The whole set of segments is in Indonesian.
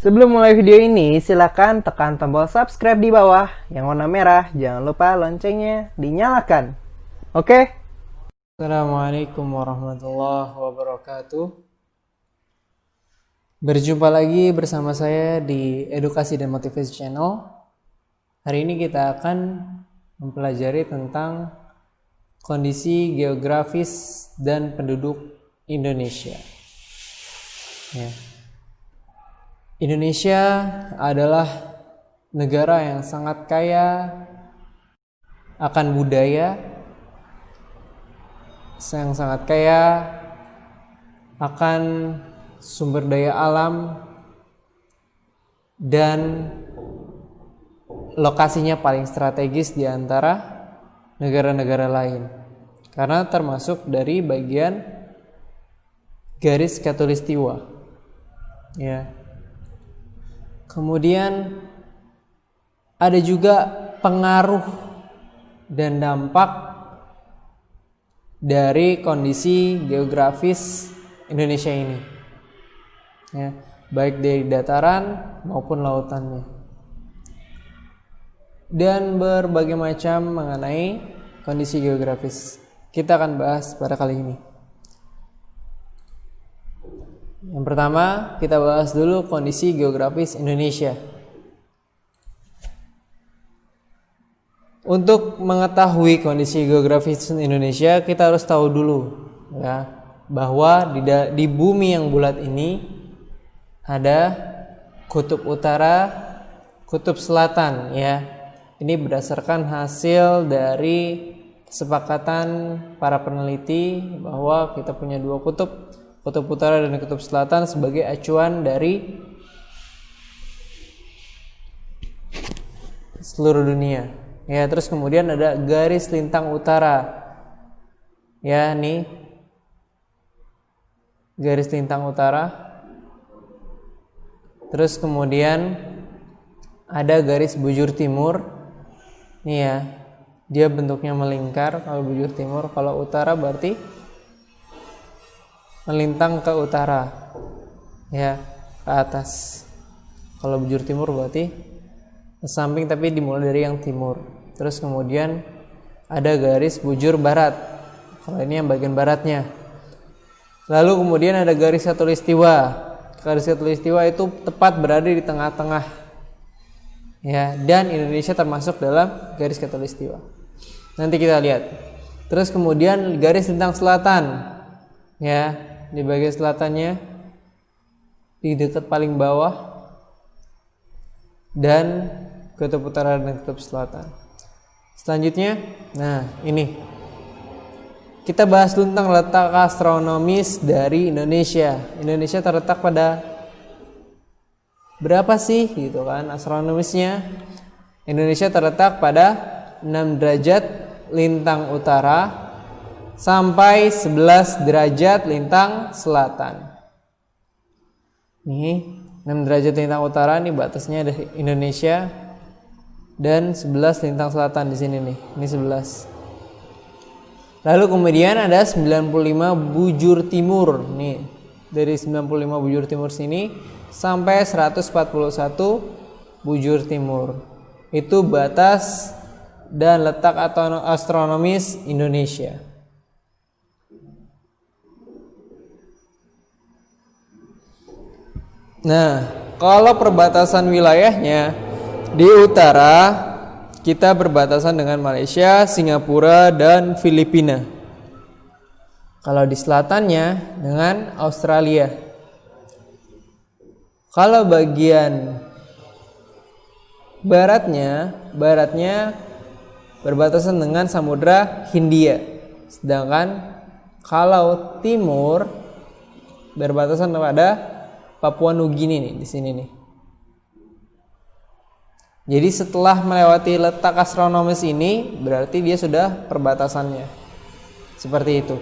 Sebelum mulai video ini, silakan tekan tombol subscribe di bawah yang warna merah. Jangan lupa loncengnya dinyalakan. Oke? Assalamualaikum warahmatullahi wabarakatuh. Berjumpa lagi bersama saya di Edukasi dan Motivasi Channel. Hari ini kita akan mempelajari tentang kondisi geografis dan penduduk Indonesia. Ya. Indonesia adalah negara yang sangat kaya akan budaya, yang sangat kaya akan sumber daya alam, dan lokasinya paling strategis di antara negara-negara lain karena termasuk dari bagian garis khatulistiwa. Ya. Kemudian ada juga pengaruh dan dampak dari kondisi geografis Indonesia ini, ya, baik dari dataran maupun lautannya, dan berbagai macam mengenai kondisi geografis. Kita akan bahas pada kali ini. Yang pertama, kita bahas dulu kondisi geografis Indonesia. Untuk mengetahui kondisi geografis Indonesia, kita harus tahu dulu, ya, bahwa di bumi yang bulat ini ada kutub utara, kutub selatan, ya. Ini berdasarkan hasil dari kesepakatan para peneliti bahwa kita punya dua kutub utara dan kutub selatan sebagai acuan dari seluruh dunia. Ya, terus kemudian ada garis lintang utara. Ya, nih. Garis lintang utara. Terus kemudian ada garis bujur timur. Nih ya. Dia bentuknya melingkar kalau bujur timur, kalau utara berarti melintang ke utara, ya, ke atas. Kalau bujur timur berarti ke samping tapi dimulai dari yang timur. Terus kemudian ada garis bujur barat. Kalau ini yang bagian baratnya. Lalu kemudian ada garis khatulistiwa. Garis khatulistiwa itu tepat berada di tengah-tengah. Ya, dan Indonesia termasuk dalam garis khatulistiwa. Nanti kita lihat. Terus kemudian garis lintang selatan. Ya, di bagian selatannya di dekat paling bawah, dan kutub utara dan kutub selatan. Selanjutnya, nah ini kita bahas tentang letak astronomis dari Indonesia. Indonesia terletak pada berapa sih gitu kan astronomisnya? Indonesia terletak pada 6 derajat lintang utara sampai 11 derajat lintang selatan. Nih, 6 derajat lintang utara nih batasnya ada Indonesia, dan 11 lintang selatan di sini nih. Ini 11. Lalu kemudian ada 95 bujur timur nih. Dari 95 bujur timur sini sampai 141 bujur timur. Itu batas dan letak astronomis Indonesia. Nah, kalau perbatasan wilayahnya di utara kita berbatasan dengan Malaysia, Singapura, dan Filipina. Kalau di selatannya dengan Australia. Kalau bagian baratnya berbatasan dengan Samudra Hindia. Sedangkan kalau timur berbatasan pada Papua Nugini nih, di sini nih. Jadi setelah melewati letak astronomis ini, berarti dia sudah perbatasannya. Seperti itu.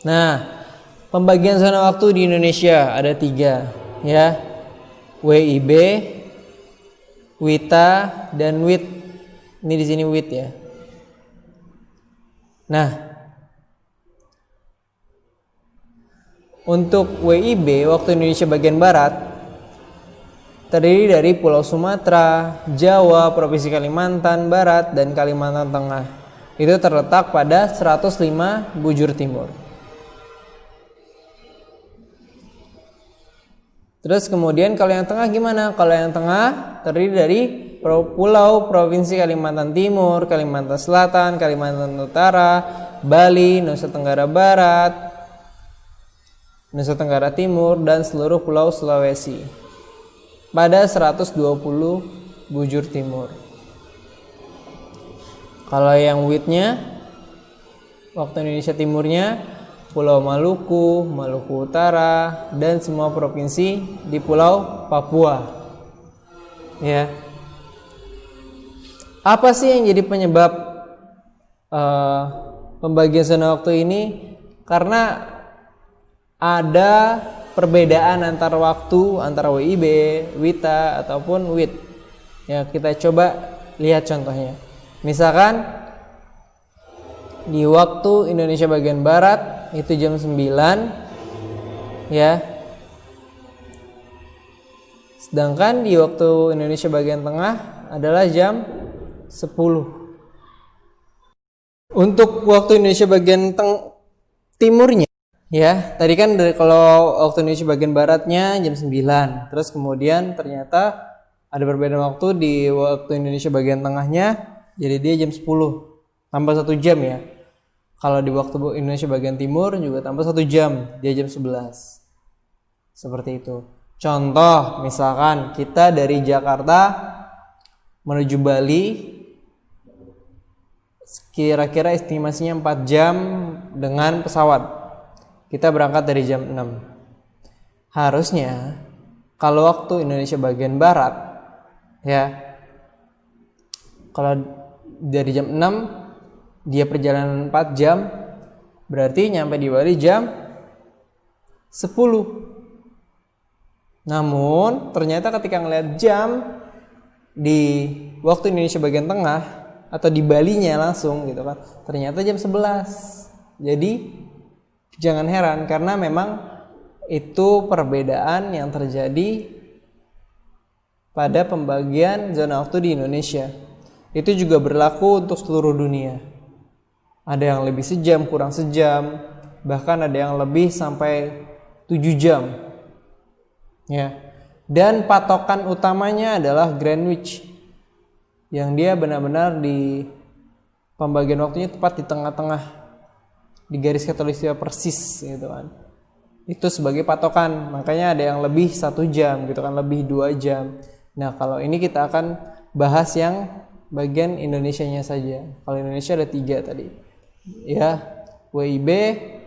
Nah, pembagian zona waktu di Indonesia ada 3, ya. WIB, WITA, dan WIT. Ini di sini WIT ya. Nah, Untuk WIB, waktu Indonesia bagian Barat, terdiri dari Pulau Sumatera, Jawa, Provinsi Kalimantan Barat, dan Kalimantan Tengah. Itu terletak pada 105 bujur timur. Terus kemudian kalau yang tengah gimana? Kalau yang tengah terdiri dari Pulau Provinsi Kalimantan Timur, Kalimantan Selatan, Kalimantan Utara, Bali, Nusa Tenggara Barat, Nusa Tenggara Timur, dan seluruh pulau Sulawesi pada 120 bujur timur. Kalau yang width-nya, waktu Indonesia Timurnya, Pulau Maluku, Maluku Utara, dan semua provinsi di Pulau Papua. Ya. Apa sih yang jadi penyebab pembagian zona waktu ini? Karena ada perbedaan antara waktu antara WIB, WITA ataupun WIT. Ya, kita coba lihat contohnya. Misalkan di waktu Indonesia bagian Barat itu jam 9, ya. Sedangkan di waktu Indonesia bagian Tengah adalah jam 10. Untuk waktu Indonesia bagian timurnya, ya, tadi kan kalau waktu Indonesia bagian Baratnya jam 9, terus kemudian ternyata ada perbedaan waktu di waktu Indonesia bagian Tengahnya, jadi dia jam 10 tambah 1 jam ya. Kalau di waktu Indonesia bagian Timur juga tambah 1 jam, dia jam 11. Seperti itu. Contoh, misalkan kita dari Jakarta menuju Bali, kira-kira estimasinya 4 jam dengan pesawat. Kita berangkat dari jam 6. Harusnya kalau waktu Indonesia bagian Barat, ya, kalau dari jam 6 dia perjalanan 4 jam, berarti nyampe di Bali jam 10. Namun ternyata ketika ngeliat jam di waktu Indonesia bagian Tengah atau di Balinya langsung gitu kan, ternyata jam 11. Jadi jangan heran karena memang itu perbedaan yang terjadi pada pembagian zona waktu di Indonesia. Itu juga berlaku untuk seluruh dunia. Ada yang lebih sejam, kurang sejam, bahkan ada yang lebih sampai 7 jam. Ya. Dan patokan utamanya adalah Greenwich, yang dia benar-benar di pembagian waktunya tepat di tengah-tengah, di garis khatulistiwa persis gitu kan. Itu sebagai patokan, makanya ada yang lebih 1 jam gitu kan, lebih 2 jam. Nah, kalau ini kita akan bahas yang bagian Indonesianya saja. Kalau Indonesia ada 3 tadi, ya, WIB,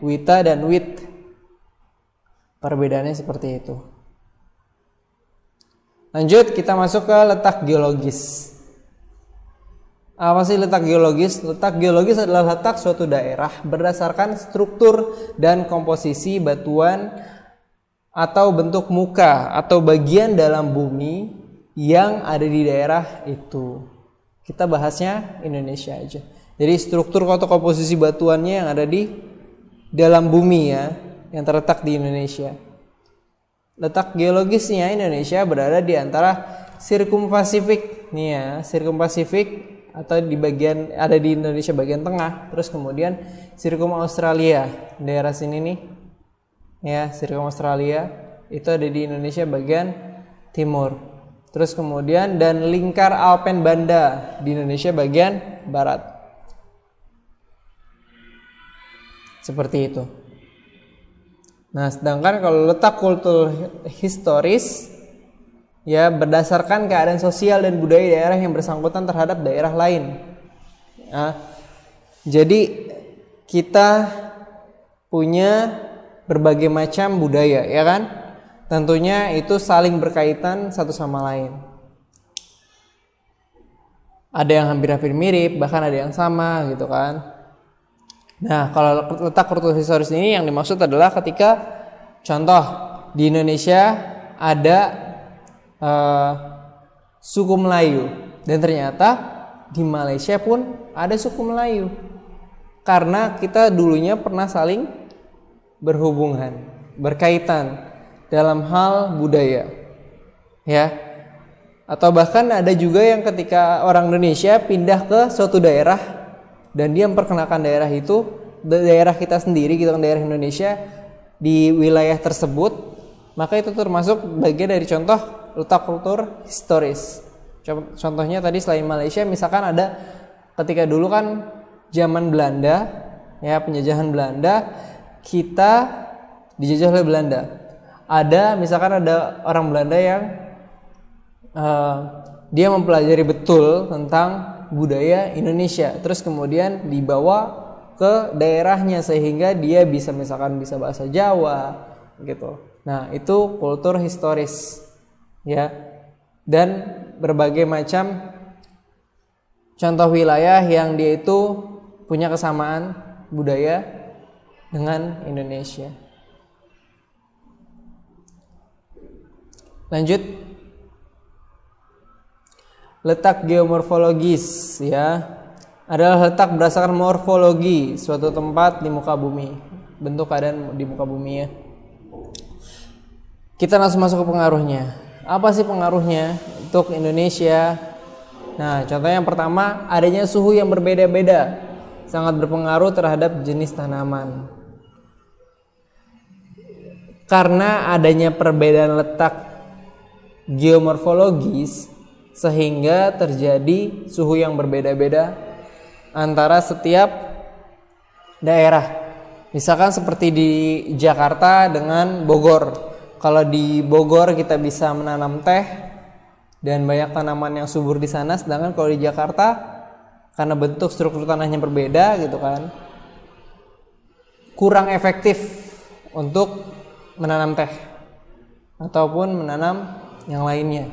WITA, dan WIT. Perbedaannya seperti itu. Lanjut, kita masuk ke letak geologis. Apa sih letak geologis? Letak geologis adalah letak suatu daerah berdasarkan struktur dan komposisi batuan atau bentuk muka atau bagian dalam bumi yang ada di daerah itu. Kita bahasnya Indonesia aja. Jadi struktur atau komposisi batuannya yang ada di dalam bumi ya, yang terletak di Indonesia. Letak geologisnya Indonesia berada di antara Sirkumpasifik nih ya, Sirkumpasifik atau di bagian ada di Indonesia bagian tengah, terus kemudian Sirkum Australia, daerah sini nih. Ya, Sirkum Australia itu ada di Indonesia bagian timur. Terus kemudian dan lingkar Alpen Banda di Indonesia bagian barat. Seperti itu. Nah, sedangkan kalau letak kultur historis ya berdasarkan keadaan sosial dan budaya daerah yang bersangkutan terhadap daerah lain. Nah, jadi kita punya berbagai macam budaya, ya kan? Tentunya itu saling berkaitan satu sama lain. Ada yang hampir-hampir mirip, bahkan ada yang sama gitu kan. Nah, kalau letak kultur historis ini yang dimaksud adalah ketika contoh di Indonesia ada suku Melayu dan ternyata di Malaysia pun ada suku Melayu karena kita dulunya pernah saling berhubungan. berkaitan dalam hal budaya, ya. Atau bahkan ada juga yang ketika orang Indonesia pindah ke suatu daerah dan dia memperkenalkan daerah itu, daerah kita sendiri gitu kan, daerah Indonesia di wilayah tersebut, maka itu termasuk bagian dari contoh letak kultur historis. Contohnya tadi selain Malaysia, misalkan ada ketika dulu kan zaman Belanda, ya, penjajahan Belanda, kita dijajah oleh Belanda. Misalkan ada orang Belanda yang dia mempelajari betul tentang budaya Indonesia, terus kemudian dibawa ke daerahnya sehingga dia bisa misalkan bisa bahasa Jawa gitu. Nah, itu kultur historis, ya. Dan berbagai macam contoh wilayah yang dia itu punya kesamaan budaya dengan Indonesia. Lanjut. Letak geomorfologis, ya, adalah letak berdasarkan morfologi suatu tempat di muka bumi, bentuk keadaan di muka bumi, ya. Kita langsung masuk ke pengaruhnya. Apa sih pengaruhnya untuk Indonesia? Nah, contohnya yang pertama, adanya suhu yang berbeda-beda sangat berpengaruh terhadap jenis tanaman. Karena adanya perbedaan letak geomorfologis, sehingga terjadi suhu yang berbeda-beda antara setiap daerah. Misalkan seperti di Jakarta dengan Bogor. Kalau di Bogor kita bisa menanam teh dan banyak tanaman yang subur di sana, sedangkan kalau di Jakarta karena bentuk struktur tanahnya berbeda gitu kan, kurang efektif untuk menanam teh ataupun menanam yang lainnya,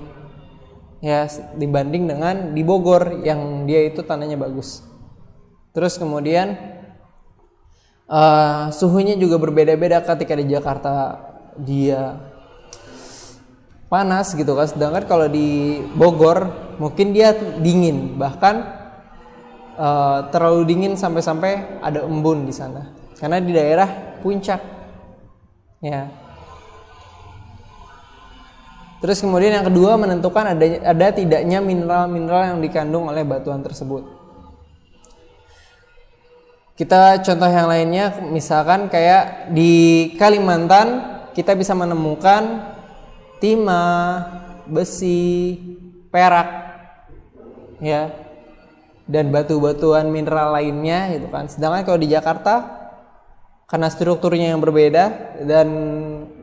ya, dibanding dengan di Bogor yang dia itu tanahnya bagus. Terus kemudian suhunya juga berbeda-beda. Ketika di Jakarta dia panas gitu kan, sedangkan kalau di Bogor mungkin dia dingin, bahkan terlalu dingin sampai-sampai ada embun di sana karena di daerah puncak, ya. Terus kemudian yang kedua, menentukan ada tidaknya mineral-mineral yang dikandung oleh batuan tersebut. Kita contoh yang lainnya, misalkan kayak di Kalimantan kita bisa menemukan timah, besi, perak, ya, dan batu-batuan mineral lainnya gitu kan. Sedangkan kalau di Jakarta karena strukturnya yang berbeda dan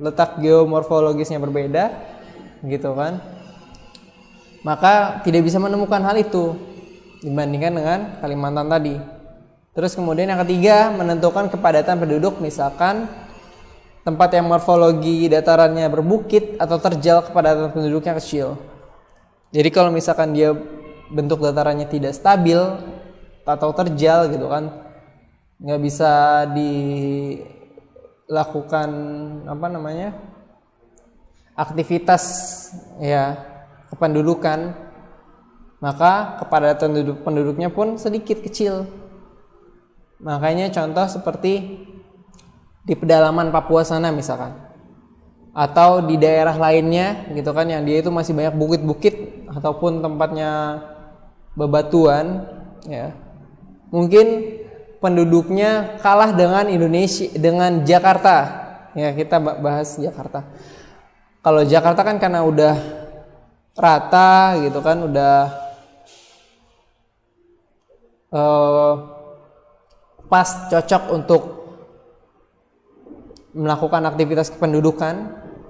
letak geomorfologisnya berbeda gitu kan, maka tidak bisa menemukan hal itu dibandingkan dengan Kalimantan tadi. Terus kemudian yang ketiga, menentukan kepadatan penduduk. Misalkan tempat yang morfologi datarannya berbukit atau terjal, kepadatan penduduknya kecil. Jadi kalau misalkan dia bentuk datarannya tidak stabil atau terjal gitu kan, nggak bisa dilakukan aktivitas, ya, kependudukan, maka kepadatan penduduknya pun sedikit kecil. Makanya contoh seperti di pedalaman Papua sana misalkan, atau di daerah lainnya gitu kan, yang dia itu masih banyak bukit-bukit ataupun tempatnya bebatuan, ya, mungkin penduduknya kalah dengan Indonesia, dengan Jakarta, ya. Kita bahas Jakarta. Kalau Jakarta kan karena udah rata gitu kan, udah pas cocok untuk melakukan aktivitas kependudukan,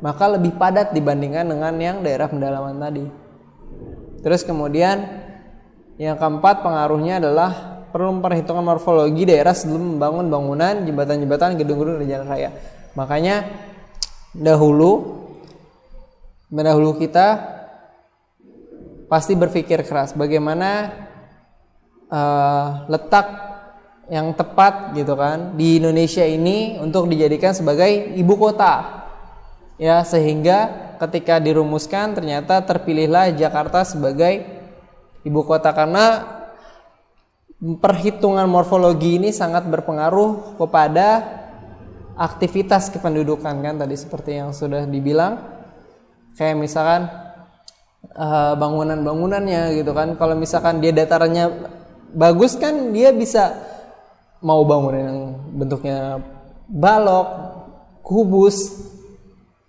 maka lebih padat dibandingkan dengan yang daerah pedalaman tadi. Terus kemudian yang keempat, pengaruhnya adalah perlu memperhitungkan morfologi daerah sebelum membangun bangunan, jembatan-jembatan, gedung-gedung, dan jalan raya. Makanya dahulu kita pasti berpikir keras bagaimana letak yang tepat gitu kan di Indonesia ini untuk dijadikan sebagai ibu kota, ya, sehingga ketika dirumuskan ternyata terpilihlah Jakarta sebagai ibu kota, karena perhitungan morfologi ini sangat berpengaruh kepada aktivitas kependudukan kan tadi seperti yang sudah dibilang, kayak misalkan bangunan-bangunannya gitu kan. Kalau misalkan dia datarannya bagus kan dia bisa mau bangunan yang bentuknya balok, kubus,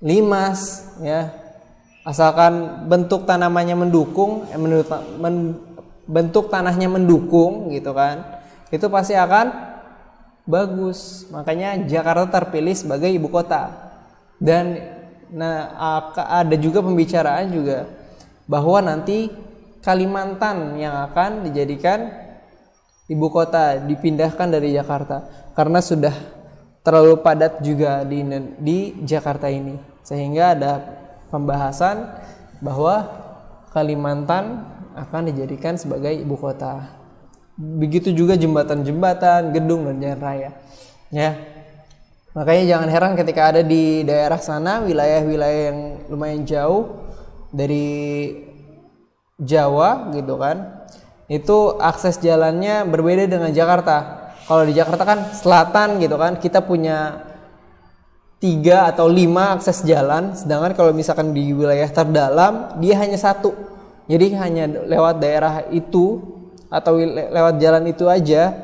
limas ya. Asalkan bentuk tanamannya mendukung, bentuk tanahnya mendukung gitu kan. Itu pasti akan bagus. Makanya Jakarta terpilih sebagai ibu kota. Dan ada juga pembicaraan juga bahwa nanti Kalimantan yang akan dijadikan ibu kota, dipindahkan dari Jakarta karena sudah terlalu padat juga di Jakarta ini. Sehingga ada pembahasan bahwa Kalimantan akan dijadikan sebagai ibu kota. Begitu juga jembatan-jembatan, gedung dan jalan raya. Ya. Makanya jangan heran ketika ada di daerah sana wilayah-wilayah yang lumayan jauh dari Jawa gitu kan. Itu akses jalannya berbeda dengan Jakarta. Kalau di Jakarta kan selatan gitu kan, kita punya 3 atau 5 akses jalan, sedangkan kalau misalkan di wilayah terdalam dia hanya 1. Jadi hanya lewat daerah itu atau lewat jalan itu aja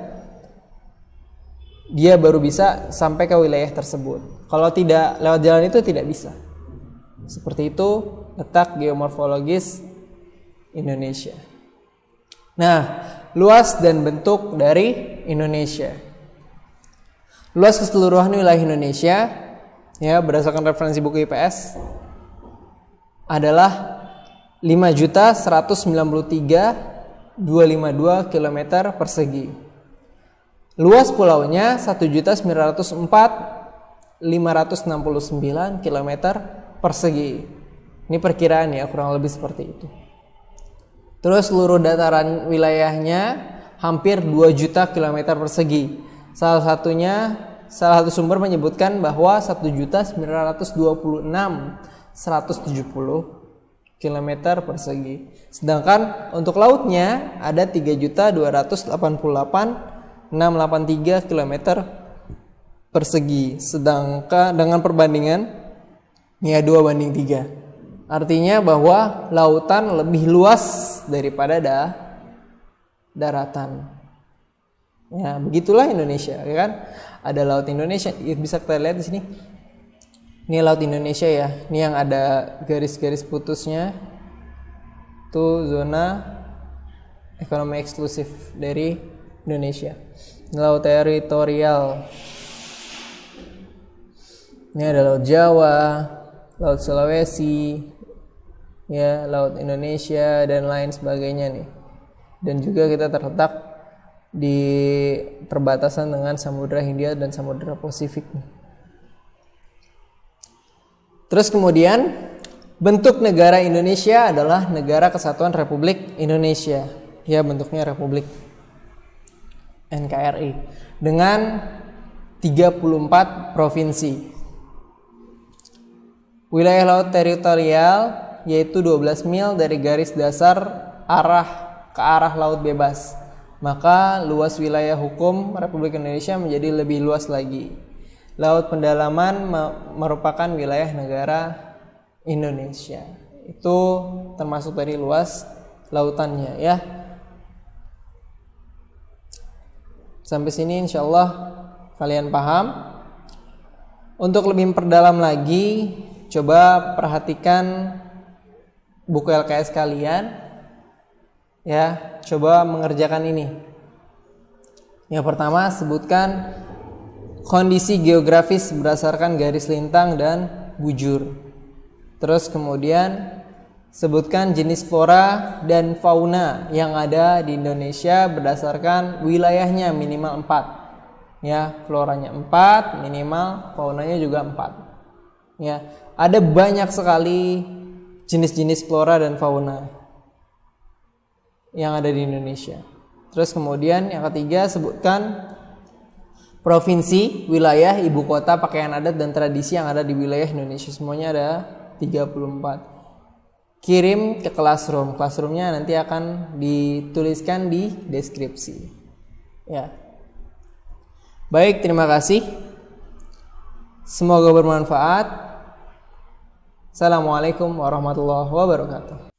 dia baru bisa sampai ke wilayah tersebut. Kalau tidak lewat jalan itu tidak bisa. Seperti itu letak geomorfologis Indonesia. Nah, luas dan bentuk dari Indonesia. Luas keseluruhan wilayah Indonesia ya berdasarkan referensi buku IPS adalah 5.193.252 km persegi. Luas pulaunya 1.904.569 km persegi. Ini perkiraan ya, kurang lebih seperti itu. Terus seluruh dataran wilayahnya hampir 2 juta km persegi. Salah satu sumber menyebutkan bahwa 1.926.170 km persegi. Sedangkan untuk lautnya ada 3.288.683 km persegi. Sedangkan dengan perbandingan ya 2:3. Artinya bahwa lautan lebih luas daripada daratan. Ya, begitulah Indonesia, ya kan? Ada laut Indonesia, bisa kita lihat di sini. Ini laut Indonesia ya. Ini yang ada garis-garis putusnya. Itu zona ekonomi eksklusif dari Indonesia. Laut teritorial. Ini ada laut Jawa, laut Sulawesi, ya, laut Indonesia dan lain sebagainya nih. Dan juga kita terletak di perbatasan dengan Samudra Hindia dan Samudra Pasifik nih. Terus kemudian bentuk negara Indonesia adalah Negara Kesatuan Republik Indonesia. Ya, bentuknya Republik NKRI dengan 34 provinsi. Wilayah laut teritorial yaitu 12 mil dari garis dasar ke arah laut bebas. Maka luas wilayah hukum Republik Indonesia menjadi lebih luas lagi. Laut pendalaman merupakan wilayah negara Indonesia. Itu termasuk dari luas lautannya ya. Sampai sini insyaallah kalian paham. Untuk lebih memperdalam lagi, coba perhatikan buku LKS kalian. Ya, coba mengerjakan ini. Yang pertama, sebutkan kondisi geografis berdasarkan garis lintang dan bujur. Terus kemudian sebutkan jenis flora dan fauna yang ada di Indonesia berdasarkan wilayahnya minimal 4. Ya, floranya 4, minimal faunanya juga 4. Ya, ada banyak sekali jenis-jenis flora dan fauna yang ada di Indonesia. Terus kemudian yang ketiga, sebutkan provinsi, wilayah, ibu kota, pakaian adat dan tradisi yang ada di wilayah Indonesia. Semuanya ada 34. Kirim ke Classroom. Classroomnya nanti akan dituliskan di deskripsi. Ya. Baik, terima kasih. Semoga bermanfaat. Assalamualaikum warahmatullahi wabarakatuh.